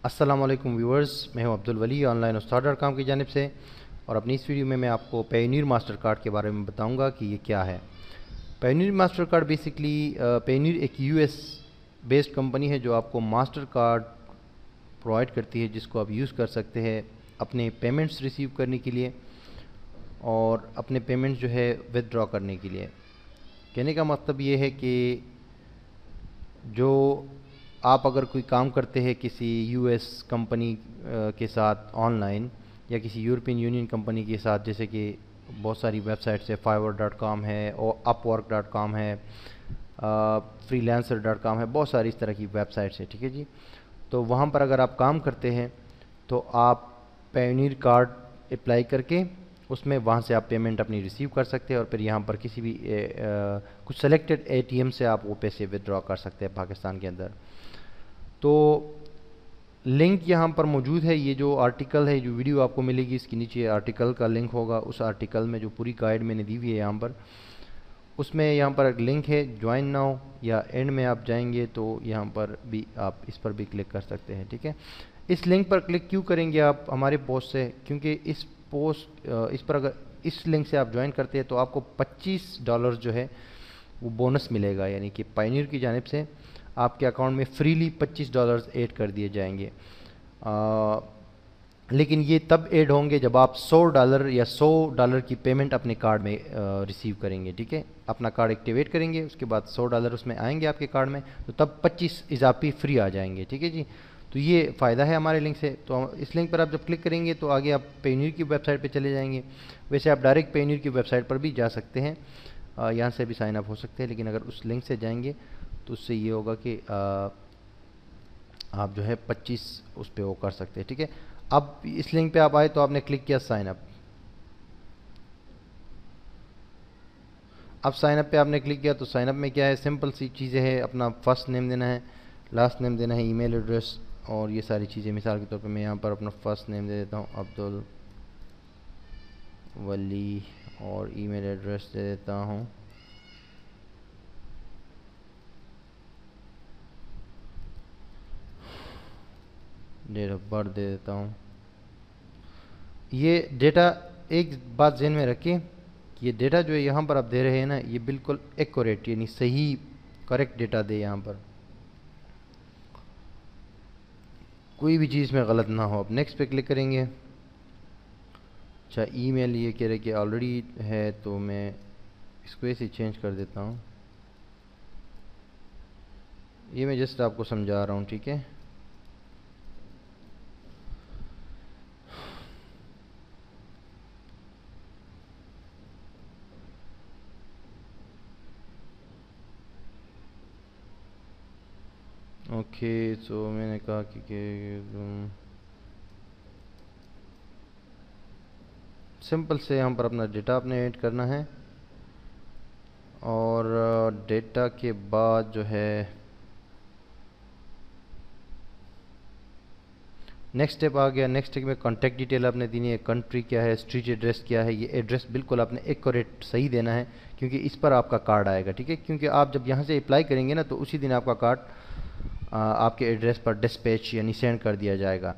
अस्सलाम वालेकुम व्यूअर्स, मैं हूं अब्दुल वली ऑनलाइन उस्ताद.com की जानिब से। और अपनी इस वीडियो में मैं आपको पेयोनियर मास्टर कार्ड के बारे में बताऊंगा कि ये क्या है। Payoneer master card basically Payoneer एक यूएस बेस्ड कंपनी है जो आपको मास्टर कार्ड प्रोवाइड करती है, जिसको आप यूज़ कर सकते हैं अपने पेमेंट्स रिसीव करने के लिए और अपने पेमेंट्स जो है विदड्रॉ करने के लिए। कहने का मतलब ये है कि जो आप अगर कोई काम करते हैं किसी यूएस कंपनी के साथ ऑनलाइन या किसी यूरोपियन यूनियन कंपनी के साथ, जैसे कि बहुत सारी वेबसाइट्स है, fiverr.com है और upwork.com है, freelancer.com है, बहुत सारी इस तरह की वेबसाइट्स है। ठीक है जी, तो वहाँ पर अगर आप काम करते हैं तो आप पेयोनियर कार्ड अप्लाई करके उसमें वहाँ से आप पेमेंट अपनी रिसीव कर सकते हैं और फिर यहाँ पर किसी भी कुछ सेलेक्टेड एटीएम से आप वो पैसे विदड्रॉ कर सकते हैं पाकिस्तान के अंदर। तो लिंक यहाँ पर मौजूद है। ये जो आर्टिकल है, जो वीडियो आपको मिलेगी, इसके नीचे आर्टिकल का लिंक होगा। उस आर्टिकल में जो पूरी गाइड मैंने दी हुई है यहाँ पर, उसमें यहाँ पर एक लिंक है ज्वाइन नाउ, या एंड में आप जाएंगे तो यहाँ पर भी आप इस पर भी क्लिक कर सकते हैं। ठीक है, इस लिंक पर क्लिक क्यों करेंगे आप हमारे पोस्ट से? क्योंकि इस पर अगर इस लिंक से आप ज्वाइन करते हैं तो आपको $25 जो है वो बोनस मिलेगा, यानी कि पायनियर की जानिब से आपके अकाउंट में फ्रीली $25 ऐड कर दिए जाएंगे। लेकिन ये तब ऐड होंगे जब आप $100 या $100 की पेमेंट अपने कार्ड में रिसीव करेंगे। ठीक है, अपना कार्ड एक्टिवेट करेंगे, उसके बाद $100 उसमें आएंगे आपके कार्ड में, तो तब 25 इजाफी फ्री आ जाएंगे। ठीक है जी, तो ये फ़ायदा है हमारे लिंक से। तो इस लिंक पर आप जब क्लिक करेंगे तो आगे आप पेयोनियर की वेबसाइट पे चले जाएंगे। वैसे आप डायरेक्ट पेयोनियर की वेबसाइट पर भी जा सकते हैं, यहाँ से भी साइन अप हो सकते हैं, लेकिन अगर उस लिंक से जाएंगे तो उससे ये होगा कि आप जो है 25 उस पर वो कर सकते हैं। ठीक है, अब इस लिंक पे आप आए तो आपने क्लिक किया साइन अप। अब साइन अप पे आपने क्लिक किया तो साइन अप में क्या है, सिंपल सी चीज़ें हैं। अपना फर्स्ट नेम देना है, लास्ट नेम देना है, ईमेल एड्रेस और ये सारी चीज़ें। मिसाल के तौर पे मैं यहाँ पर अपना फर्स्ट नेम दे देता हूँ अब्दुल वली, और ईमेल एड्रेस दे देता हूँ डेट ऑफ बर्थ दे देता हूँ। ये डेटा, एक बात ध्यान में रखिए कि ये डेटा जो है यहाँ पर आप दे रहे हैं ना, ये बिल्कुल एक्यूरेट यानी सही करेक्ट डेटा दे, यहाँ पर कोई भी चीज़ में गलत ना हो। अब नेक्स्ट पे क्लिक करेंगे। अच्छा, ईमेल ये कह रहे कि ऑलरेडी है, तो मैं इसको ऐसे चेंज कर देता हूँ। ये मैं जस्ट आपको समझा रहा हूँ। ठीक है, ओके। सो मैंने कहा कि सिंपल से यहाँ पर अपना डेटा आपने ऐड करना है और डेटा के बाद जो है नेक्स्ट स्टेप आ गया। नेक्स्ट स्टेप में कॉन्टैक्ट डिटेल आपने देनी है, कंट्री क्या है, स्ट्रीट एड्रेस क्या है। ये एड्रेस बिल्कुल आपने एक्यूरेट सही देना है, क्योंकि इस पर आपका कार्ड आएगा। ठीक है, क्योंकि आप जब यहाँ से अप्लाई करेंगे ना, तो उसी दिन आपका कार्ड आपके एड्रेस पर डिस्पैच यानी सेंड कर दिया जाएगा,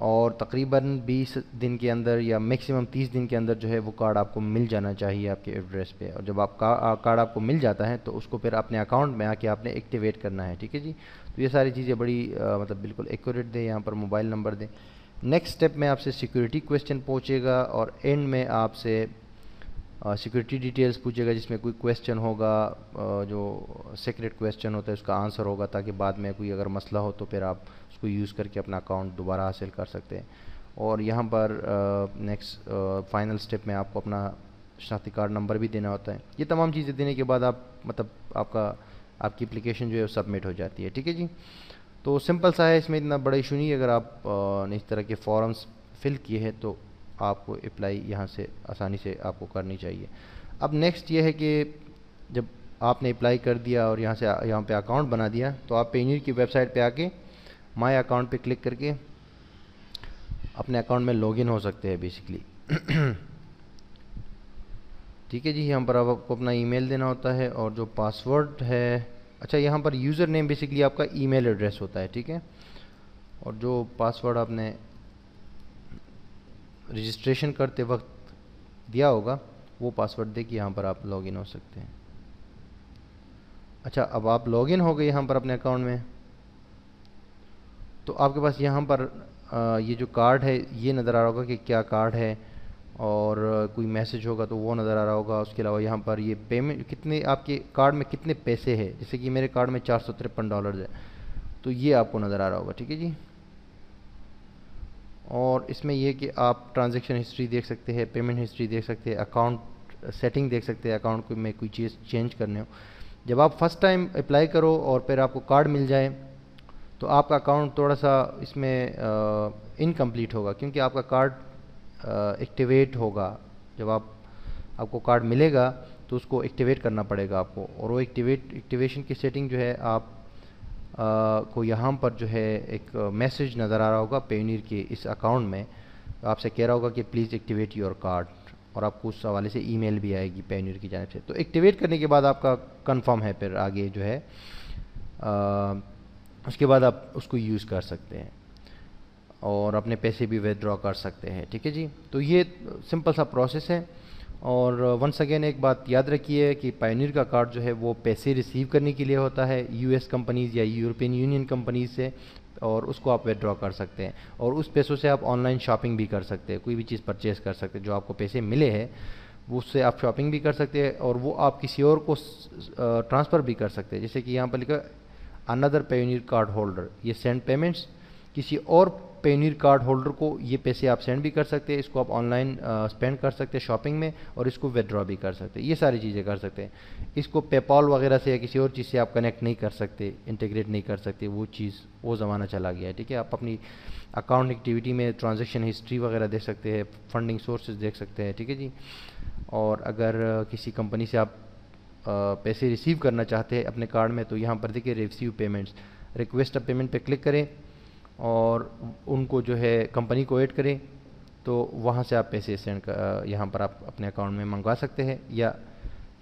और तकरीबन 20 दिन के अंदर या मैक्सिमम 30 दिन के अंदर जो है वो कार्ड आपको मिल जाना चाहिए आपके एड्रेस पे। और जब आप कार्ड आपको मिल जाता है तो उसको फिर अपने अकाउंट में आके आपने एक्टिवेट करना है। ठीक है जी, तो ये सारी चीज़ें बड़ी मतलब बिल्कुल एक्यूरेट दें। यहाँ पर मोबाइल नंबर दें। नेक्स्ट स्टेप में आपसे सिक्योरिटी क्वेश्चन पूछेगा और एंड में आपसे सिक्योरिटी डिटेल्स पूछेगा, जिसमें कोई क्वेश्चन होगा जो सीक्रेट क्वेश्चन होता है, उसका आंसर होगा, ताकि बाद में कोई अगर मसला हो तो फिर आप उसको यूज़ करके अपना अकाउंट दोबारा हासिल कर सकते हैं। और यहाँ पर नेक्स्ट फाइनल स्टेप में आपको अपना शनाख्ती कार्ड नंबर भी देना होता है। ये तमाम चीज़ें देने के बाद आप मतलब आपकी एप्लीकेशन जो है वो सबमिट हो जाती है। ठीक है जी, तो सिंपल सा है, इसमें इतना बड़ा इशू नहीं है। अगर आप इस तरह के फॉर्म्स फिल किए हैं तो आपको अप्लाई यहाँ से आसानी से आपको करनी चाहिए। अब नेक्स्ट ये है कि जब आपने अप्लाई कर दिया और यहाँ पे अकाउंट बना दिया, तो आप पेयोनियर की वेबसाइट पे आके माय अकाउंट पे क्लिक करके अपने अकाउंट में लॉगिन हो सकते हैं बेसिकली। ठीक है जी, यहाँ पर आपको अपना ईमेल देना होता है और जो पासवर्ड है, अच्छा यहाँ पर यूज़र नेम बेसिकली आपका ईमेल एड्रेस होता है। ठीक है, और जो पासवर्ड आपने रजिस्ट्रेशन करते वक्त दिया होगा वो पासवर्ड दे कि यहाँ पर आप लॉगिन हो सकते हैं। अच्छा, अब आप लॉगिन हो गए यहाँ पर अपने अकाउंट में, तो आपके पास यहाँ पर ये जो कार्ड है ये नज़र आ रहा होगा कि क्या कार्ड है, और कोई मैसेज होगा तो वो नज़र आ रहा होगा। उसके अलावा यहाँ पर ये पेमेंट कितने आपके कार्ड में कितने पैसे हैं, जैसे कि मेरे कार्ड में $453 है, तो ये आपको नज़र आ रहा होगा। ठीक है जी। और इसमें ये कि आप ट्रांजैक्शन हिस्ट्री देख सकते हैं, पेमेंट हिस्ट्री देख सकते हैं, अकाउंट सेटिंग देख सकते हैं, अकाउंट में कोई चीज़ चेंज करने हो। जब आप फर्स्ट टाइम अप्लाई करो और फिर आपको कार्ड मिल जाए तो आपका अकाउंट थोड़ा सा इसमें इनकम्प्लीट होगा, क्योंकि आपका कार्ड एक्टिवेट होगा। जब आपको कार्ड मिलेगा तो उसको एक्टिवेट करना पड़ेगा आपको, और वो एक्टिवेशन की सेटिंग जो है आप को यहाँ पर जो है एक मैसेज नज़र आ रहा होगा पेयोनियर के इस अकाउंट में, आपसे कह रहा होगा कि प्लीज़ एक्टिवेट योर कार्ड, और आपको उस हवाले से ईमेल भी आएगी पेयोनियर की जानिब से। तो एक्टिवेट करने के बाद आपका कंफर्म है, फिर आगे जो है उसके बाद आप उसको यूज़ कर सकते हैं और अपने पैसे भी विथड्रॉ कर सकते हैं। ठीक है जी। तो ये सिंपल सा प्रोसेस है। और वंस अगेन एक बात याद रखिए कि पायोनियर का कार्ड जो है वो पैसे रिसीव करने के लिए होता है यूएस कंपनीज़ या यूरोपियन यूनियन कंपनीज से, और उसको आप विथड्रॉ कर सकते हैं, और उस पैसों से आप ऑनलाइन शॉपिंग भी कर सकते हैं, कोई भी चीज़ परचेज़ कर सकते हैं। जो आपको पैसे मिले हैं वो उससे आप शॉपिंग भी कर सकते हैं, और वो आप किसी और को ट्रांसफ़र भी कर सकते हैं। जैसे कि यहाँ पर लिखा अनदर पेयोनियर कार्ड होल्डर, ये सेंड पेमेंट्स, किसी और पेयोनियर कार्ड होल्डर को ये पैसे आप सेंड भी कर सकते हैं, इसको आप ऑनलाइन स्पेंड कर सकते हैं शॉपिंग में, और इसको विथड्रॉ भी कर सकते हैं। ये सारी चीज़ें कर सकते हैं। इसको पेपॉल वगैरह से या किसी और चीज़ से आप कनेक्ट नहीं कर सकते, इंटीग्रेट नहीं कर सकते, वो चीज़ वो ज़माना चला गया है। ठीक है। आप अपनी अकाउंट एक्टिविटी में ट्रांजेक्शन हिस्ट्री वगैरह देख सकते हैं, फंडिंग सोर्सेज देख सकते हैं। ठीक है जी। और अगर किसी कंपनी से आप पैसे रिसीव करना चाहते हैं अपने कार्ड में, तो यहाँ पर देखिए receive payments, request of payment पे क्लिक करें और उनको जो है कंपनी को ऐड करें, तो वहाँ से आप पैसे सेंड यहाँ पर आप अपने अकाउंट में मंगवा सकते हैं। या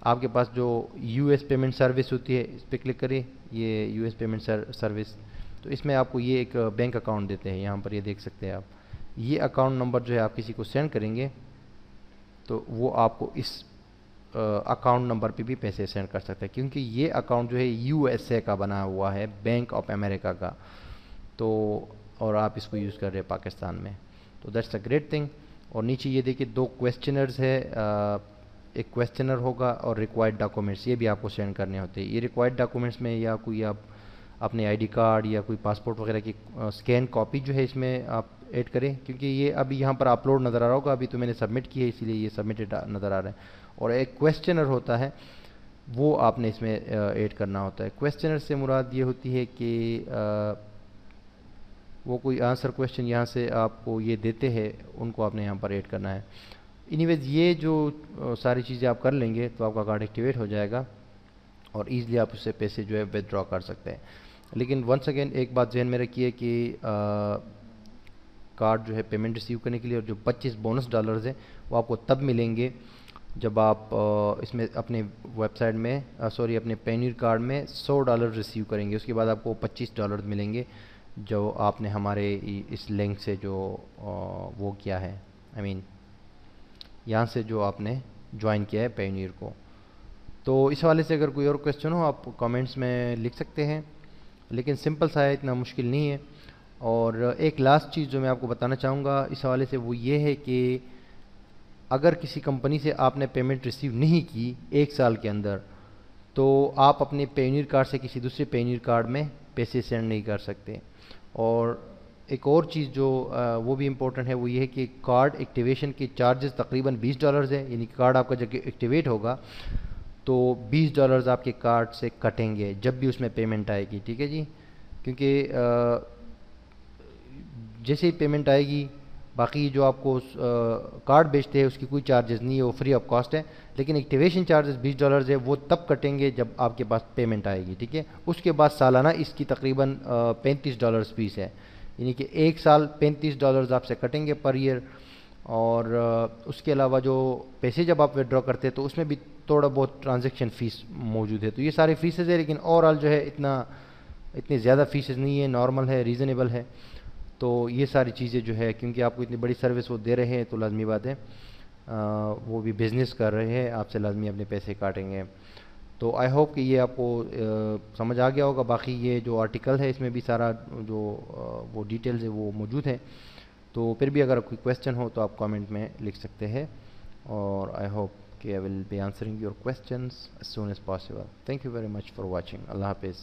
आपके पास जो यूएस पेमेंट सर्विस होती है इस पर क्लिक करें, ये यूएस पेमेंट सर्विस, तो इसमें आपको ये एक बैंक अकाउंट देते हैं, यहाँ पर ये देख सकते हैं आप। ये अकाउंट नंबर जो है आप किसी को सेंड करेंगे तो वो आपको इस अकाउंट नंबर पे भी पैसे सेंड कर सकते हैं, क्योंकि ये अकाउंट जो है यूएसए का बना हुआ है, बैंक ऑफ अमेरिका का, तो और आप इसको यूज़ कर रहे हैं पाकिस्तान में, तो दैट्स अ ग्रेट थिंग। और नीचे ये देखिए 2 क्वेश्चनर्स है, एक क्वेश्चनर होगा और रिक्वायर्ड डॉक्यूमेंट्स, ये भी आपको सेंड करने होते हैं। ये रिक्वायर्ड डॉक्यूमेंट्स में या कोई आप अपने आईडी कार्ड या कोई पासपोर्ट वगैरह की स्कैन कॉपी जो है इसमें आप ऐड करें, क्योंकि ये अभी यहाँ पर अपलोड नज़र आ रहा होगा, अभी तो मैंने सबमिट की है इसीलिए ये सबमिटेड नज़र आ रहा है। और एक क्वेश्चनर होता है वो आपने इसमें ऐड करना होता है। क्वेश्चनर से मुराद ये होती है कि वो कोई आंसर क्वेश्चन यहाँ से आपको ये देते हैं, उनको आपने यहाँ पर ऐड करना है। एनीवेज ये जो सारी चीज़ें आप कर लेंगे तो आपका कार्ड एक्टिवेट हो जाएगा और ईज़िली आप उससे पैसे जो है विथड्रॉ कर सकते हैं। लेकिन वंस अगेन एक बात ध्यान में रखिए कि कार्ड जो है पेमेंट रिसीव करने के लिए, और जो 25 बोनस डॉलर्स हैं वो आपको तब मिलेंगे जब आप इसमें अपने वेबसाइट में अपने पेयोनियर कार्ड में $100 रिसीव करेंगे। उसके बाद आपको $25 मिलेंगे जो आपने हमारे इस लिंक से जो वो किया है, यहाँ से जो आपने ज्वाइन किया है पेयोनियर को। तो इस हवाले से अगर कोई और क्वेश्चन हो आप कमेंट्स में लिख सकते हैं, लेकिन सिंपल सा है, इतना मुश्किल नहीं है। और एक लास्ट चीज़ जो मैं आपको बताना चाहूँगा इस हवाले से वो ये है कि अगर किसी कंपनी से आपने पेमेंट रिसीव नहीं की 1 साल के अंदर, तो आप अपने पेयोनियर कार्ड से किसी दूसरे पेयोनियर कार्ड में पैसे सेंड नहीं कर सकते। और एक और चीज़ जो वो भी इम्पोर्टेंट है वो ये है कि कार्ड एक्टिवेशन के चार्जेस तकरीबन $20 है, यानी कार्ड आपका जब एक्टिवेट होगा तो $20 आपके कार्ड से कटेंगे जब भी उसमें पेमेंट आएगी। ठीक है जी। क्योंकि जैसे ही पेमेंट आएगी बाकी जो आपको कार्ड बेचते हैं उसकी कोई चार्जेस नहीं है, वो फ्री ऑफ कॉस्ट है, लेकिन एक्टिवेशन चार्जेस $20 है, वो तब कटेंगे जब आपके पास पेमेंट आएगी। ठीक है। उसके बाद सालाना इसकी तकरीबन $35 फीस है, यानी कि 1 साल $35 आपसे कटेंगे पर ईयर। और उसके अलावा जो पैसे जब आप विड्रॉ करते हैं तो उसमें भी थोड़ा बहुत ट्रांजैक्शन फ़ीस मौजूद है। तो ये सारे फीसेज है, लेकिन ओवरऑल जो है इतनी ज़्यादा फीसेज नहीं है, नॉर्मल है, रीज़नेबल है। तो ये सारी चीज़ें जो है, क्योंकि आपको इतनी बड़ी सर्विस वो दे रहे हैं तो लाजमी बात है वो भी बिज़नेस कर रहे हैं, आपसे लाजमी अपने पैसे काटेंगे। तो आई होप कि ये आपको समझ आ गया होगा। बाकी ये जो आर्टिकल है इसमें भी सारा जो वो डिटेल्स है वो मौजूद है। तो फिर भी अगर कोई क्वेश्चन हो तो आप कमेंट में लिख सकते हैं, और आई होप कि I will be answering your questions as soon as possible. Thank you very much for watching. अल्लाह हाफिज़।